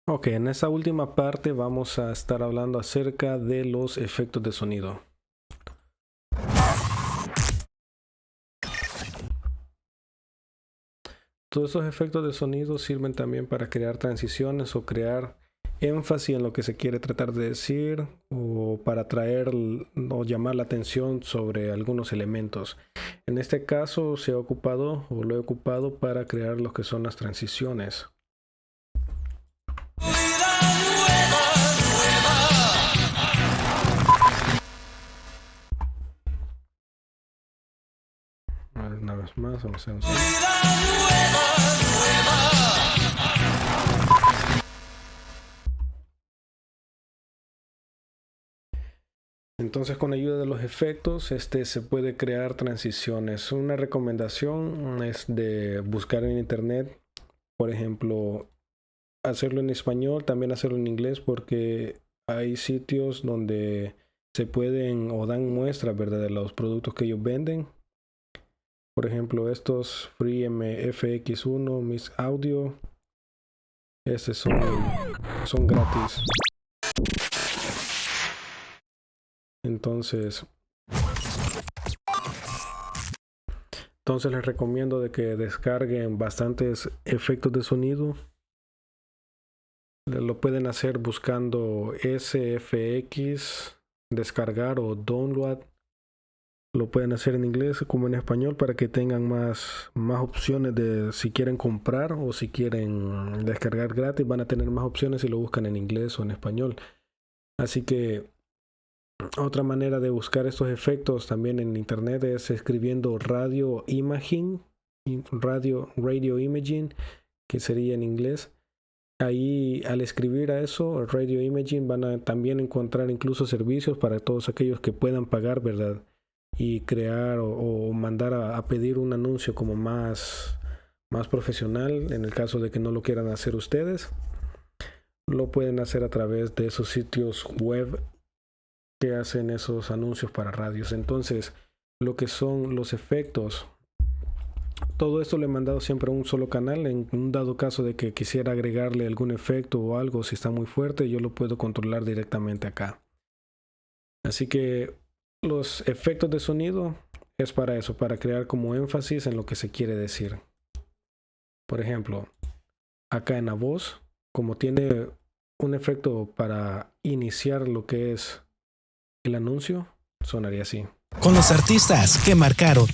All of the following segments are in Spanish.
Ok, en esta última parte vamos a estar hablando acerca de los efectos de sonido. Todos esos efectos de sonido sirven también para crear transiciones o crear énfasis en lo que se quiere tratar de decir o para atraer o llamar la atención sobre algunos elementos. En este caso se ha ocupado o lo he ocupado para crear lo que son las transiciones. Una vez más, vamos a hacer Entonces, con ayuda de los efectos, se puede crear transiciones. Una recomendación es de buscar en internet, por ejemplo, hacerlo en español, también hacerlo en inglés, porque hay sitios donde se pueden o dan muestras, ¿verdad?, de los productos que ellos venden. Por ejemplo, estos FreeMFX1, Mix Audio, estos son gratis. Entonces, les recomiendo de que descarguen bastantes efectos de sonido. Lo pueden hacer buscando SFX, descargar o download. Lo pueden hacer en inglés como en español para que tengan más opciones de si quieren comprar o si quieren descargar gratis. Van a tener más opciones si lo buscan en inglés o en español. Así que otra manera de buscar estos efectos también en internet es escribiendo radio imaging, radio imaging, que sería en inglés. Ahí al escribir a eso, radio imaging, van a también encontrar incluso servicios para todos aquellos que puedan pagar, ¿verdad? Y crear o mandar a pedir un anuncio como más profesional, en el caso de que no lo quieran hacer ustedes. Lo pueden hacer a través de esos sitios web que hacen esos anuncios para radios. Entonces, lo que son los efectos, todo esto lo he mandado siempre a un solo canal. En un dado caso de que quisiera agregarle algún efecto o algo, si está muy fuerte, yo lo puedo controlar directamente acá. Así que los efectos de sonido es para eso, para crear como énfasis en lo que se quiere decir. Por ejemplo, acá en la voz, como tiene un efecto para iniciar lo que es el anuncio, sonaría así. Con los artistas que marcaron.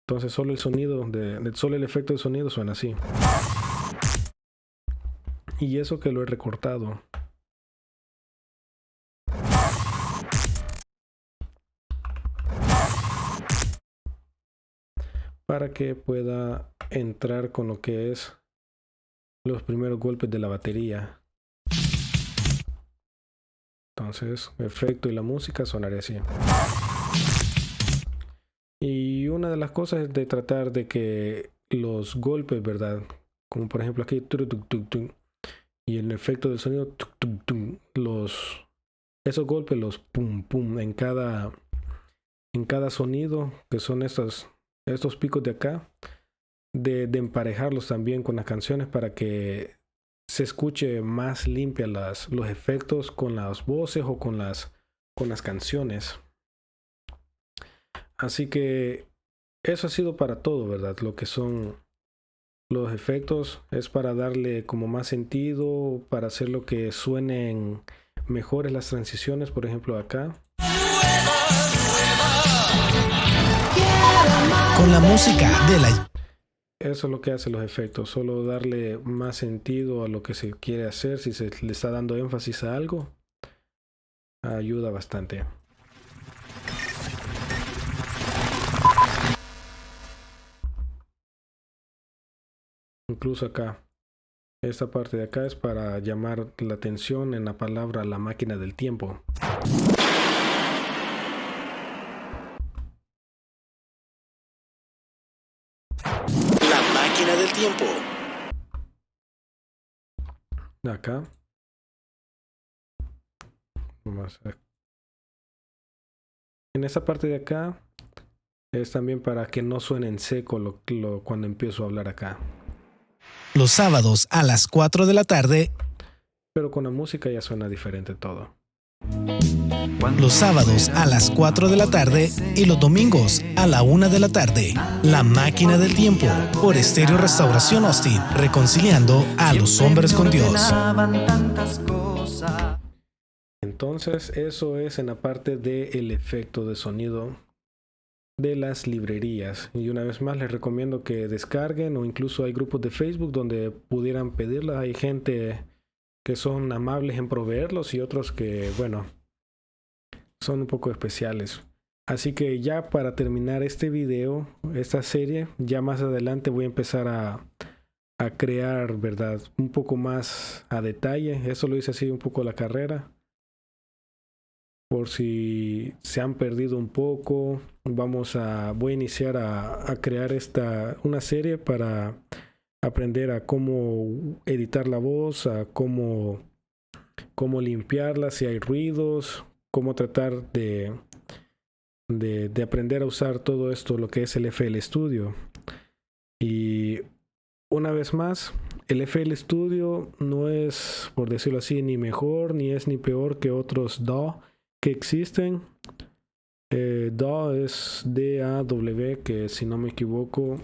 Entonces solo el sonido, solo el efecto de sonido suena así. Y eso que lo he recortado. Para que pueda entrar con lo que es los primeros golpes de la batería. Entonces, efecto y la música sonaría así. Y una de las cosas es de tratar de que los golpes, ¿verdad? Como por ejemplo aquí, y el efecto del sonido, esos golpes, los pum pum, en cada sonido, que son estos picos de acá, de emparejarlos también con las canciones para que se escuche más limpia los efectos con las voces o con las canciones. Así que eso ha sido para todo, ¿verdad? Lo que son los efectos es para darle como más sentido, para hacer lo que suenen mejores las transiciones, por ejemplo acá. Con la música de la... Eso es lo que hacen los efectos, solo darle más sentido a lo que se quiere hacer. Si se le está dando énfasis a algo, ayuda bastante. Incluso acá, esta parte de acá es para llamar la atención en la palabra la máquina del tiempo. La máquina del tiempo. Acá. En esa parte de acá es también para que no suene en seco cuando empiezo a hablar acá. los sábados a las 4 de la tarde. Pero con la música ya suena diferente todo. Los sábados a las 4 de la tarde y los domingos a la 1 de la tarde. La Máquina del Tiempo por Estéreo Restauración Austin, reconciliando a los hombres con Dios. Entonces, eso es en la parte del efecto de sonido de las librerías. Y una vez más les recomiendo que descarguen, o incluso hay grupos de Facebook donde pudieran pedirlas. Hay gente que son amables en proveerlos y otros que, bueno, son un poco especiales. Así que ya para terminar este video, esta serie, ya más adelante voy a empezar a crear, ¿verdad? Un poco más a detalle. Eso lo hice así un poco a la carrera. Por si se han perdido un poco, voy a iniciar a crear una serie para aprender a cómo editar la voz, a cómo limpiarla, si hay ruidos, cómo tratar de aprender a usar todo esto, lo que es el FL Studio. Y una vez más, el FL Studio no es, por decirlo así, ni mejor ni es ni peor que otros DAW que existen. DAW es DAW, que si no me equivoco,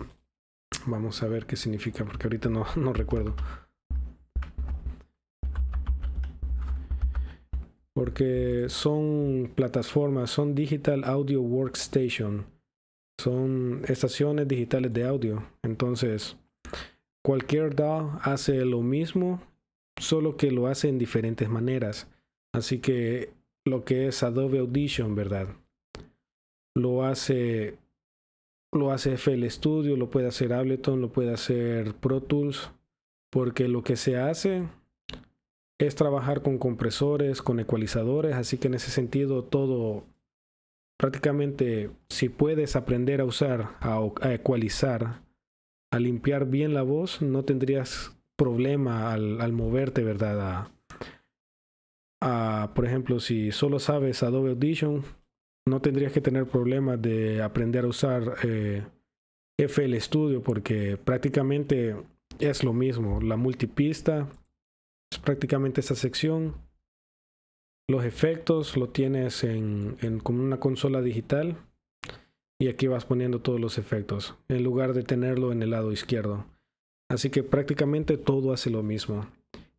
vamos a ver qué significa, porque ahorita no recuerdo. Porque son plataformas, son Digital Audio Workstation. Son estaciones digitales de audio. Entonces, cualquier DAW hace lo mismo, solo que lo hace en diferentes maneras. Así que lo que es Adobe Audition, ¿verdad? Lo hace FL Studio, lo puede hacer Ableton, lo puede hacer Pro Tools, porque lo que se hace es trabajar con compresores, con ecualizadores, así que en ese sentido todo, prácticamente, si puedes aprender a usar, a ecualizar, a limpiar bien la voz, no tendrías problema al moverte, ¿verdad? Por ejemplo, si solo sabes Adobe Audition, no tendrías que tener problemas de aprender a usar FL Studio, porque prácticamente es lo mismo. La multipista es prácticamente esa sección. Los efectos lo tienes como una consola digital, y aquí vas poniendo todos los efectos en lugar de tenerlo en el lado izquierdo. Así que prácticamente todo hace lo mismo,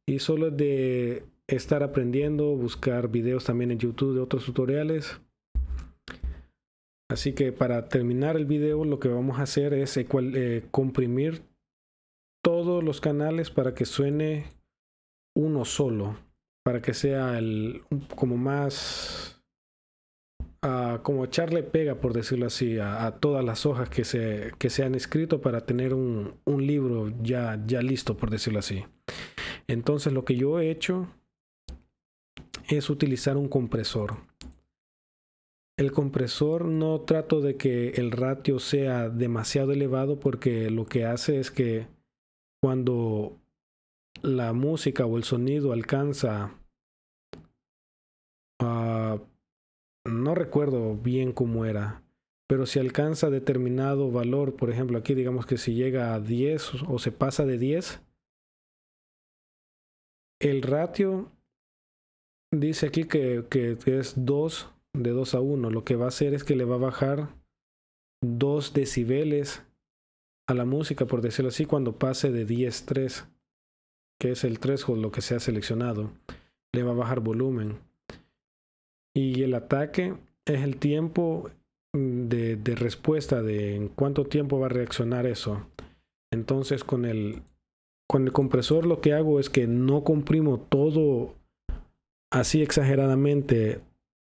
y solo es de estar aprendiendo, buscar videos también en YouTube de otros tutoriales. Así que para terminar el video, lo que vamos a hacer es comprimir todos los canales para que suene uno solo, para que sea como más como echarle pega, por decirlo así, a todas las hojas que se han escrito, para tener un libro ya listo, por decirlo así. Entonces lo que yo he hecho es utilizar un compresor. El compresor, no trato de que el ratio sea demasiado elevado, porque lo que hace es que cuando la música o el sonido alcanza, no recuerdo bien cómo era, pero si alcanza determinado valor, por ejemplo aquí digamos que si llega a 10 o se pasa de 10, el ratio dice aquí que es 2, de 2 a 1. Lo que va a hacer es que le va a bajar 2 decibeles a la música, por decirlo así, cuando pase de 10.3, que es el threshold, lo que se ha seleccionado. Le va a bajar volumen. Y el ataque es el tiempo de respuesta, de en cuánto tiempo va a reaccionar eso. Entonces con el compresor lo que hago es que no comprimo todo así exageradamente,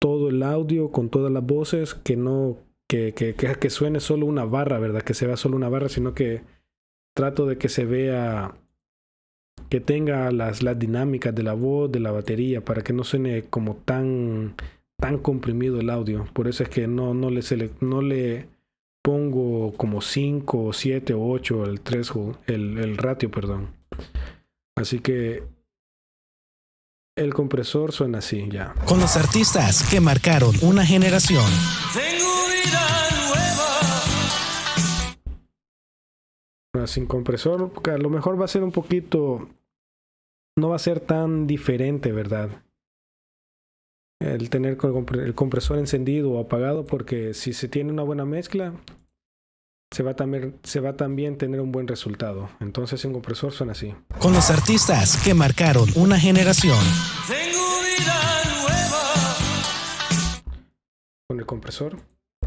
todo el audio con todas las voces, que suene solo una barra, ¿verdad? Que se vea solo una barra, sino que trato de que se vea, que tenga las dinámicas de la voz, de la batería, para que no suene como tan comprimido el audio. Por eso es que no le pongo como 5, 7 o 8 el threshold, el ratio, perdón. Así que el compresor suena así ya. Con los artistas que marcaron una generación. sin compresor, a lo mejor va a ser un poquito, no va a ser tan diferente, ¿verdad? El tener el compresor encendido o apagado, porque si se tiene una buena mezcla, se va también tener un buen resultado. Entonces sin compresor suena así. Con los artistas que marcaron una generación. Tengo vida nueva. Con el compresor.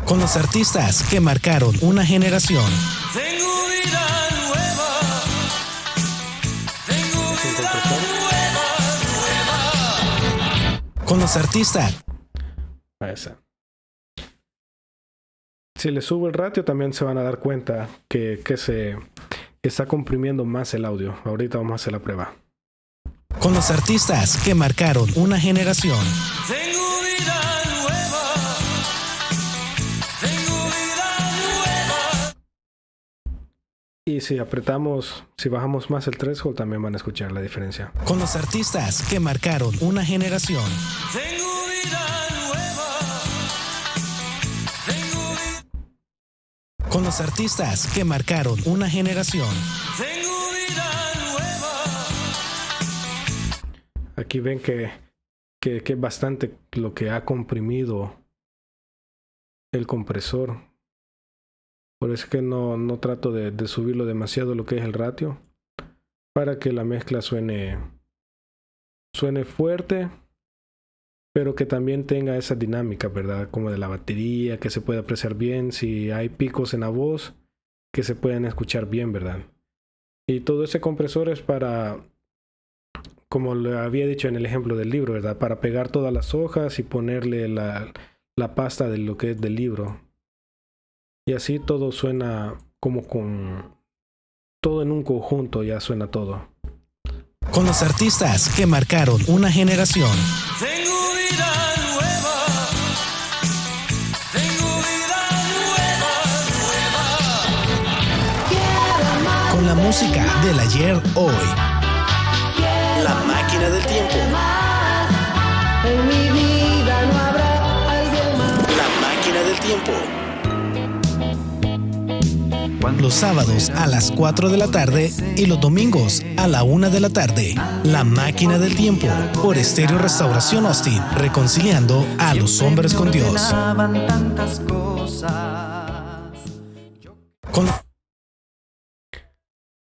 Con los artistas que marcaron una generación. Tengo vida nueva. Tengo Sin vida compresor. nueva. Con los artistas. A esa. Si le subo el ratio, también se van a dar cuenta que se está comprimiendo más el audio. Ahorita vamos a hacer la prueba. Con los artistas que marcaron una generación. Tengo vida nueva. Tengo vida nueva. Y si bajamos más el threshold, también van a escuchar la diferencia. Con los artistas que marcaron una generación. Tengo vida nueva. Tengo vida. Con los artistas que marcaron una generación. Tengo vida nueva. Aquí ven que es bastante lo que ha comprimido el compresor. Por eso es que no trato de subirlo demasiado lo que es el ratio, para que la mezcla suene fuerte, pero que también tenga esa dinámica, ¿verdad? Como de la batería, que se pueda apreciar bien. Si hay picos en la voz, que se puedan escuchar bien, ¿verdad? Y todo ese compresor es para, como le había dicho en el ejemplo del libro, ¿verdad? Para pegar todas las hojas y ponerle la pasta de lo que es del libro. Y así todo suena como con todo en un conjunto, ya suena todo. Con los artistas que marcaron una generación. Tengo vida nueva. Tengo vida nueva. Con la música del ayer, hoy. La máquina del tiempo. En mi vida no habrá alguien más. La máquina del tiempo. Los sábados a las 4 de la tarde y los domingos a la 1 de la tarde. La máquina del tiempo por Estéreo Restauración Austin, reconciliando a los hombres con Dios. Con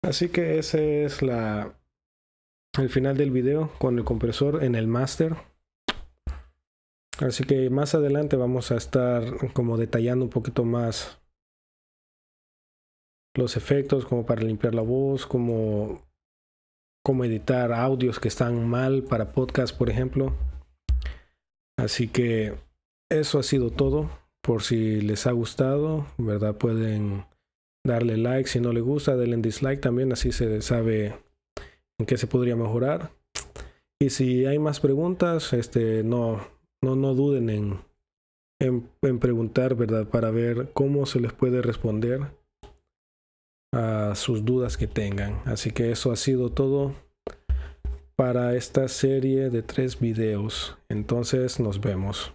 Así que ese es el final del video con el compresor en el máster. Así que más adelante vamos a estar como detallando un poquito más los efectos, como para limpiar la voz, como editar audios que están mal para podcast, por ejemplo. Así que eso ha sido todo. Por si les ha gustado, ¿verdad? Pueden darle like. Si no les gusta, denle dislike también, así se sabe en qué se podría mejorar. Y si hay más preguntas, no duden en preguntar, ¿verdad? Para ver cómo se les puede responder a sus dudas que tengan. Así que eso ha sido todo para esta serie de 3 videos. Entonces nos vemos.